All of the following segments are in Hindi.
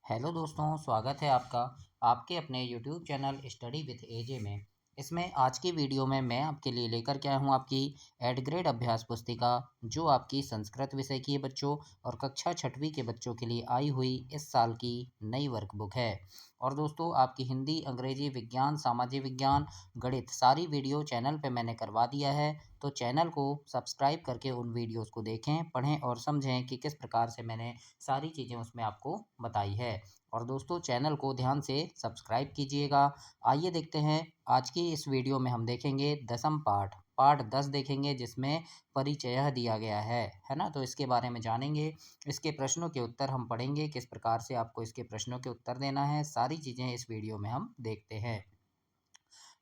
हेलो दोस्तों, स्वागत है आपका आपके अपने यूट्यूब चैनल स्टडी विथ एजे में। इसमें आज की वीडियो में मैं आपके लिए लेकर के आया हूँ आपकी एड ग्रेड अभ्यास पुस्तिका, जो आपकी संस्कृत विषय की है बच्चों, और कक्षा छठवीं के बच्चों के लिए आई हुई इस साल की नई वर्कबुक है। और दोस्तों, आपकी हिंदी, अंग्रेजी, विज्ञान, सामाजिक विज्ञान, गणित सारी वीडियो चैनल पे मैंने करवा दिया है। तो चैनल को सब्सक्राइब करके उन वीडियोज़ को देखें, पढ़ें और समझें कि किस प्रकार से मैंने सारी चीज़ें उसमें आपको बताई है। और दोस्तों, चैनल को ध्यान से सब्सक्राइब कीजिएगा। आइए देखते हैं, आज की इस वीडियो में हम देखेंगे दसम पाठ पाठ 10 देखेंगे, जिसमें परिचय दिया गया है ना। तो इसके बारे में जानेंगे, इसके प्रश्नों के उत्तर हम पढ़ेंगे, किस प्रकार से आपको इसके प्रश्नों के उत्तर देना है, सारी चीज़ें इस वीडियो में हम देखते हैं।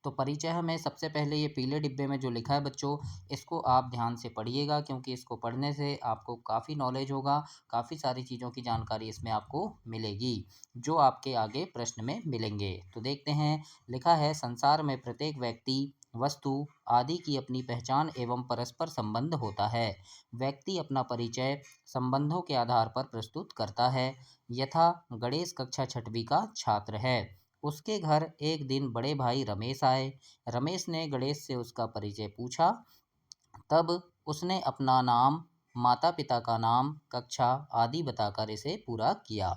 तो परिचय में सबसे पहले ये पीले डिब्बे में जो लिखा है बच्चों, इसको आप ध्यान से पढ़िएगा, क्योंकि इसको पढ़ने से आपको काफ़ी नॉलेज होगा, काफ़ी सारी चीज़ों की जानकारी इसमें आपको मिलेगी, जो आपके आगे प्रश्न में मिलेंगे। तो देखते हैं, लिखा है संसार में प्रत्येक व्यक्ति, वस्तु आदि की अपनी पहचान एवं परस्पर संबंध होता है। व्यक्ति अपना परिचय संबंधों के आधार पर प्रस्तुत करता है। यथा गणेश कक्षा छठवीं का छात्र है। उसके घर एक दिन बड़े भाई रमेश आए। रमेश ने गणेश से उसका परिचय पूछा। तब उसने अपना नाम, माता पिता का नाम, कक्षा आदि बताकर इसे पूरा किया।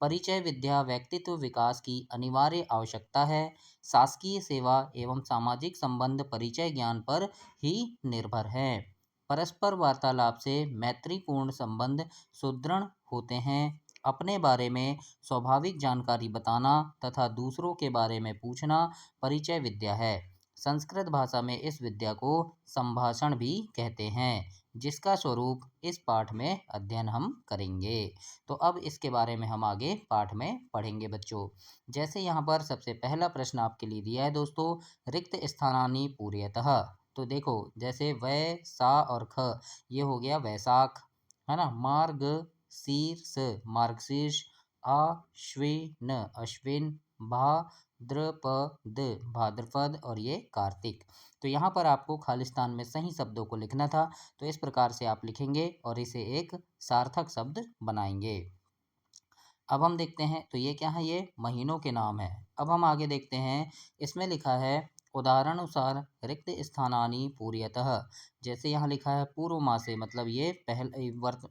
परिचय विद्या व्यक्तित्व विकास की अनिवार्य आवश्यकता है। शासकीय सेवा एवं सामाजिक संबंध परिचय ज्ञान पर ही निर्भर हैं। परस्पर वार्तालाप से मैत्रीपूर्ण संबंध सुदृढ़ होते हैं। अपने बारे में स्वाभाविक जानकारी बताना तथा दूसरों के बारे में पूछना परिचय विद्या है। संस्कृत भाषा में इस विद्या को संभाषण भी कहते हैं, जिसका स्वरूप इस पाठ में अध्ययन हम करेंगे। तो अब इसके बारे में हम आगे पाठ में पढ़ेंगे बच्चों। जैसे यहाँ पर सबसे पहला प्रश्न आपके लिए दिया है दोस्तों, रिक्त स्थानानि पूर्यतः। तो देखो, जैसे वै सा और ख, ये हो गया वैशाख, है ना। मार्ग शीर्ष मार्गशीर्ष, आश्विन अश्विन, भाद्रपद भाद्रपद, और ये कार्तिक। तो यहाँ पर आपको खालिस्तान में सही शब्दों को लिखना था। तो इस प्रकार से आप लिखेंगे और इसे एक सार्थक शब्द बनाएंगे। अब हम देखते हैं, तो ये क्या है, ये महीनों के नाम है। अब हम आगे देखते हैं, इसमें लिखा है उदाहरणानुसार रिक्त स्थानानि पूर्यतः। जैसे यहाँ लिखा है पूर्व मासे, मतलब ये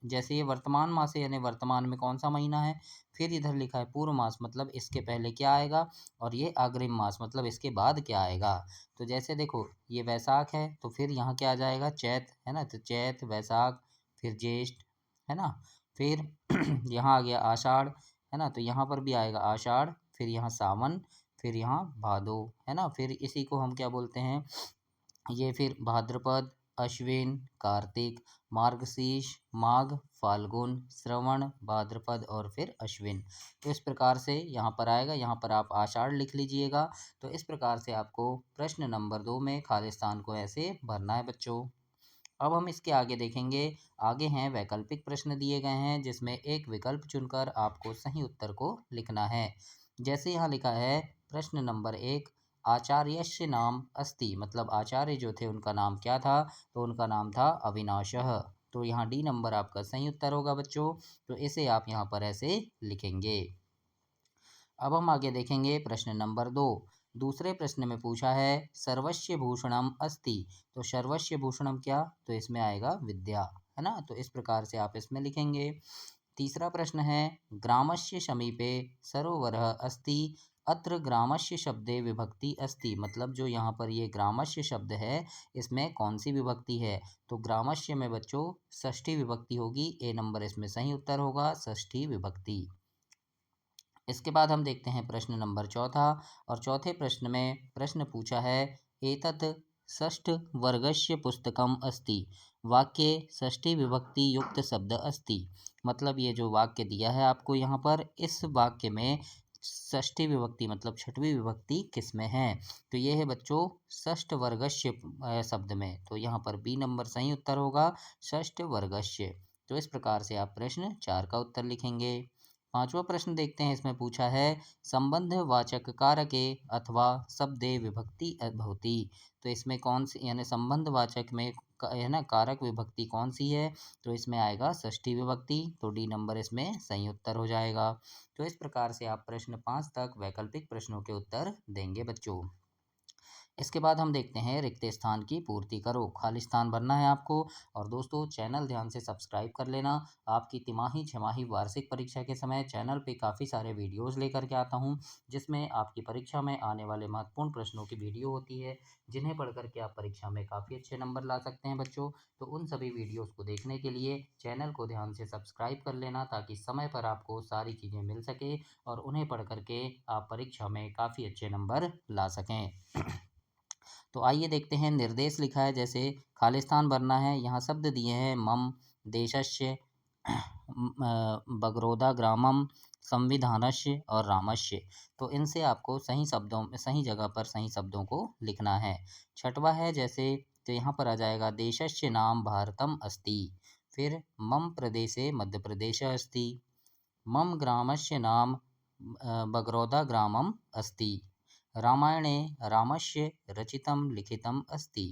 जैसे ये वर्तमान मासे यानी वर्तमान में कौन सा महीना है। फिर इधर लिखा है पूर्व मास, मतलब इसके पहले क्या आएगा, और ये अग्रिम मास, मतलब इसके बाद क्या आएगा। तो जैसे देखो, ये वैशाख है, तो फिर यहाँ क्या आ जाएगा, चैत, है ना। तो चैत, वैशाख, फिर ज्येष्ठ, है ना। फिर यहाँ आ गया आषाढ़, है ना। तो यहाँ पर भी आएगा आषाढ़, फिर यहाँ सावन, फिर यहाँ भादो, है ना। फिर इसी को हम क्या बोलते हैं, ये फिर भाद्रपद, अश्विन, कार्तिक, मार्गशीर्ष, माघ, फाल्गुन, श्रवण, भाद्रपद, और फिर अश्विन। तो इस प्रकार से यहाँ पर आएगा। यहाँ पर आप आषाढ़ लिख लीजिएगा। तो इस प्रकार से आपको प्रश्न नंबर 2 में खालिस्तान को ऐसे भरना है बच्चों। अब हम इसके आगे देखेंगे। आगे हैं वैकल्पिक प्रश्न दिए गए हैं, जिसमें एक विकल्प चुनकर आपको सही उत्तर को लिखना है। जैसे यहाँ लिखा है प्रश्न नंबर 1, आचार्यस्य नाम अस्ति, मतलब आचार्य जो थे उनका नाम क्या था, तो उनका नाम था अविनाशः। तो यहाँ डी नंबर आपका सही उत्तर होगा बच्चों। तो इसे आप यहाँ पर ऐसे लिखेंगे। अब हम आगे देखेंगे प्रश्न नंबर 2। दूसरे प्रश्न में पूछा है सर्वस्य भूषणम अस्ति। तो सर्वस्य भूषणम क्या, तो इसमें आएगा विद्या, है ना। तो इस प्रकार से आप इसमें लिखेंगे। तीसरा प्रश्न है ग्रामस्य समीपे सरोवरः अस्ति। अत्र ग्रामस्य शब्दे विभक्ति अस्ति, मतलब जो यहाँ पर ये ग्रामस्य शब्द है, इसमें कौन सी विभक्ति है, तो ग्रामस्य में बच्चों षष्ठी विभक्ति होगी। ए नंबर इसमें सही उत्तर होगा, षष्ठी विभक्ति। इसके बाद हम देखते हैं प्रश्न नंबर 4। और चौथे प्रश्न में प्रश्न पूछा है एतत् षष्ठ वर्गस्य पुस्तकम अस्ति। वाक्ये षष्ठी विभक्ति युक्त शब्द अस्ति, मतलब ये जो वाक्य दिया है आपको यहाँ पर, इस वाक्य में षष्ठी विभक्ति मतलब छठवीं विभक्ति किस में है, तो ये है बच्चों षष्ठ वर्गस्य शब्द में। तो यहाँ पर बी नंबर सही उत्तर होगा, षष्ठ वर्गस्य। तो इस प्रकार से आप प्रश्न 4 का उत्तर लिखेंगे। पांचवा प्रश्न देखते हैं, इसमें पूछा है संबंध वाचक कारके अथवा शब्दे विभक्ति भवति। तो इसमें कौन सी यानी संबंध वाचक में है ना कारक विभक्ति कौन सी है, तो इसमें आएगा षष्ठी विभक्ति, तो डी नंबर इसमें सही उत्तर हो जाएगा। तो इस प्रकार से आप प्रश्न 5 तक वैकल्पिक प्रश्नों के उत्तर देंगे बच्चों। इसके बाद हम देखते हैं रिक्त स्थान की पूर्ति करो, खाली स्थान भरना है आपको। और दोस्तों चैनल ध्यान से सब्सक्राइब कर लेना। आपकी तिमाही, छमाही, वार्षिक परीक्षा के समय चैनल पे काफ़ी सारे वीडियोस लेकर के आता हूँ, जिसमें आपकी परीक्षा में आने वाले महत्वपूर्ण प्रश्नों की वीडियो होती है, जिन्हें पढ़ करके आप परीक्षा में काफ़ी अच्छे नंबर ला सकते हैं बच्चों। तो उन सभी वीडियोस को देखने के लिए चैनल को ध्यान से सब्सक्राइब कर लेना, ताकि समय पर आपको सारी चीज़ें मिल सके और उन्हें पढ़ करके आप परीक्षा में काफ़ी अच्छे नंबर ला सकें। तो आइए देखते हैं, निर्देश लिखा है जैसे खालिस्तान भरना है, यहाँ शब्द दिए हैं मम, देशस्य, बगरोदा ग्रामम, संविधानस्य और रामस्य। तो इनसे आपको सही शब्दों में, सही जगह पर सही शब्दों को लिखना है। छठवा है जैसे, तो यहाँ पर आ जाएगा देशस्य नाम भारतम अस्ति, फिर मम प्रदेशे मध्य प्रदेश अस्ति, मम ग्रामस्य नाम बगरोदा ग्रामम अस्ति, रामायणे रामस्य रचितं लिखितम् अस्ति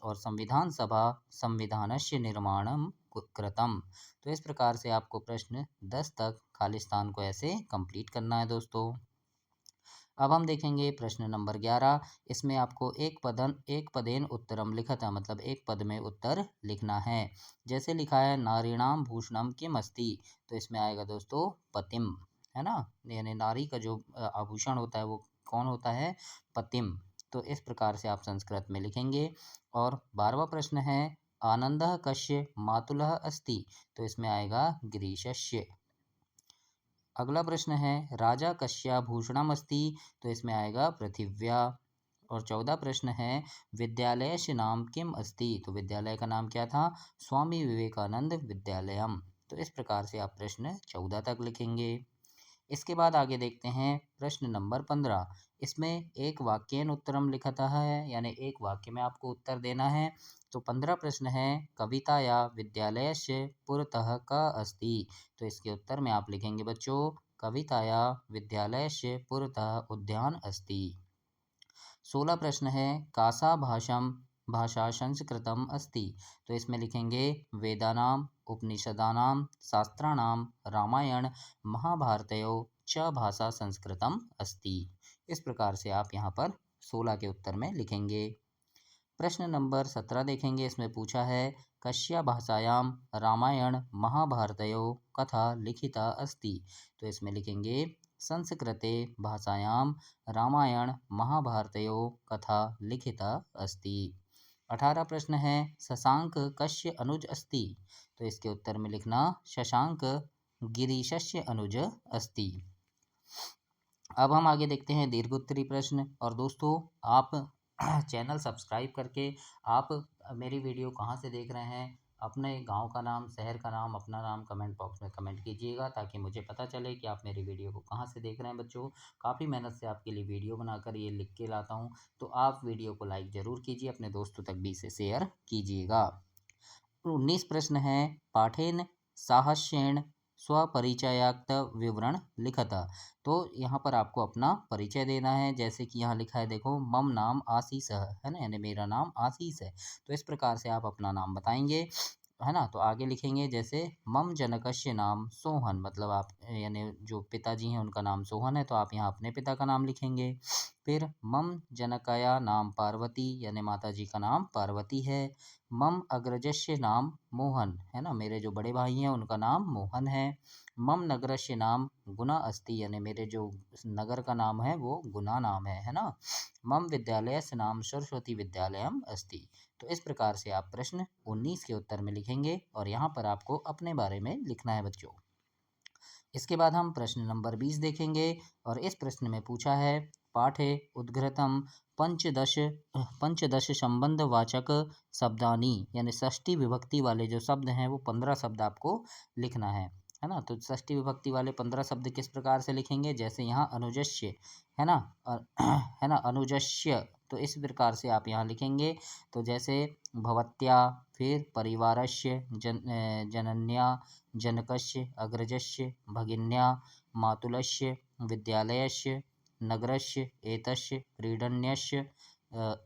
और संविधान सभा संविधानस्य निर्माणं कृतम्। तो इस प्रकार से आपको प्रश्न 10 तक खालिस्तान को ऐसे कंप्लीट करना है दोस्तों। अब हम देखेंगे प्रश्न नंबर 11। इसमें आपको एक पदेन उत्तरम लिखत है, मतलब एक पद में उत्तर लिखना है। जैसे लिखा है नारीणाम भूषणम किम अस्ति, तो इसमें आएगा दोस्तों पतिम, है ना, यानी नारी का जो आभूषण होता है वो कौन होता है, पतिम। तो इस प्रकार से आप संस्कृत में लिखेंगे। और 12वां प्रश्न है आनंदः कस्य मातुलः अस्ति, तो इसमें आएगा गिरीशस्य। अगला प्रश्न है राजा कस्याभूषणम् अस्ति, तो इसमें आएगा पृथिव्या। और 14 प्रश्न है विद्यालयस्य नाम किम अस्ति, तो विद्यालय का नाम क्या था, स्वामी विवेकानंद विद्यालयम। तो इस प्रकार से आप प्रश्न 14 तक लिखेंगे। इसके बाद आगे देखते हैं प्रश्न नंबर 15। इसमें एक वाक्यन उत्तरम लिखता है, यानी एक वाक्य में आपको उत्तर देना है। तो 15 प्रश्न है कविता या विद्यालय से पुरतः का अस्ति, तो इसके उत्तर में आप लिखेंगे बच्चों कविता या विद्यालय से पुरतः उद्यान अस्ति। 16 प्रश्न है कासा भाषा संस्कृतम अस्ति, तो इसमें लिखेंगे वेदानाम उपनिषदानाम शास्त्राणाम रामायण महाभारतयो च भाषा संस्कृतम अस्ति। इस प्रकार से आप यहाँ पर 16 के उत्तर में लिखेंगे। प्रश्न नंबर 17 देखेंगे, इसमें पूछा है कस्या भाषायां रामायण महाभारतयो कथा लिखिता अस्ति, तो इसमें लिखेंगे संस्कृते भाषायां रामायण महाभारतयो कथा लिखिता अस्ति। 18 प्रश्न है शशांक कस्य अनुज अस्ति, तो इसके उत्तर में लिखना शशांक गिरीशस्य अनुज अस्ति। अब हम आगे देखते हैं दीर्घ उत्तरी प्रश्न। और दोस्तों आप चैनल सब्सक्राइब करके आप मेरी वीडियो कहाँ से देख रहे हैं, अपने गांव का नाम, शहर का नाम, अपना नाम कमेंट बॉक्स में कमेंट कीजिएगा, ताकि मुझे पता चले कि आप मेरी वीडियो को कहाँ से देख रहे हैं बच्चों। काफ़ी मेहनत से आपके लिए वीडियो बनाकर ये लिख के लाता हूँ, तो आप वीडियो को लाइक ज़रूर कीजिए, अपने दोस्तों तक भी इसे शेयर कीजिएगा। 19 प्रश्न है पाठेन साहस्येन स्वपरिचयाक्त विवरण लिखता, तो यहाँ पर आपको अपना परिचय देना है। जैसे कि यहाँ लिखा है देखो मम नाम आशीष है ना, यानी मेरा नाम आशीष है। तो इस प्रकार से आप अपना नाम बताएंगे, है ना। तो आगे लिखेंगे जैसे मम जनकस्य नाम सोहन, मतलब आप यानी जो पिताजी हैं उनका नाम सोहन है, तो आप यहाँ अपने पिता का नाम लिखेंगे। फिर मम जनकया नाम पार्वती, यानी माता जी का नाम पार्वती है। मम अग्रजस्य नाम मोहन, है ना, मेरे जो बड़े भाई हैं उनका नाम मोहन है। मम नगरस्य नाम गुना अस्ति, यानी मेरे जो नगर का नाम है वो गुना नाम है ना। मम विद्यालयस्य नाम सरस्वती विद्यालयम अस्ति। तो इस प्रकार से आप प्रश्न 19 के उत्तर में लिखेंगे, और यहाँ पर आपको अपने बारे में लिखना है बच्चों। इसके बाद हम प्रश्न नंबर 20 देखेंगे, और इस प्रश्न में पूछा है पाठे उद्घृतम पंचदश पंचदश संबंधवाचक शब्दानी, यानी षष्ठी विभक्ति वाले जो शब्द हैं वो 15 शब्द आपको लिखना है ना। तो षष्ठी विभक्ति वाले 15 शब्द किस प्रकार से लिखेंगे, जैसे यहाँ अनुजस्य है ना, है ना, अनुजस्य, तो इस प्रकार से आप यहाँ लिखेंगे। तो जैसे भवत्या, फिर परिवारस्य, जनन्या, जनकस्य, अग्रजस्य, भगिन्या, मातुलस्य, विद्यालयस्य, नगरस्य, एतस्य, क्रीडन्यस्य,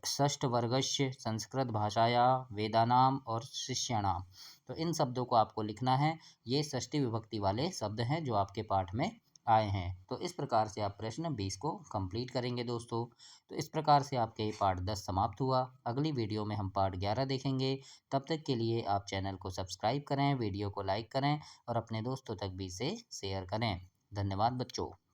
षष्ठवर्गस्य संस्कृत भाषाया वेदानाम और शिष्याणाम। तो इन शब्दों को आपको लिखना है। ये षष्ठी विभक्ति वाले शब्द हैं जो आपके पाठ में आए हैं। तो इस प्रकार से आप प्रश्न 20 को कंप्लीट करेंगे दोस्तों। तो इस प्रकार से आपके ये पाठ 10 समाप्त हुआ। अगली वीडियो में हम पाठ 11 देखेंगे। तब तक के लिए आप चैनल को सब्सक्राइब करें, वीडियो को लाइक करें और अपने दोस्तों तक भी इसे शेयर करें। धन्यवाद बच्चों।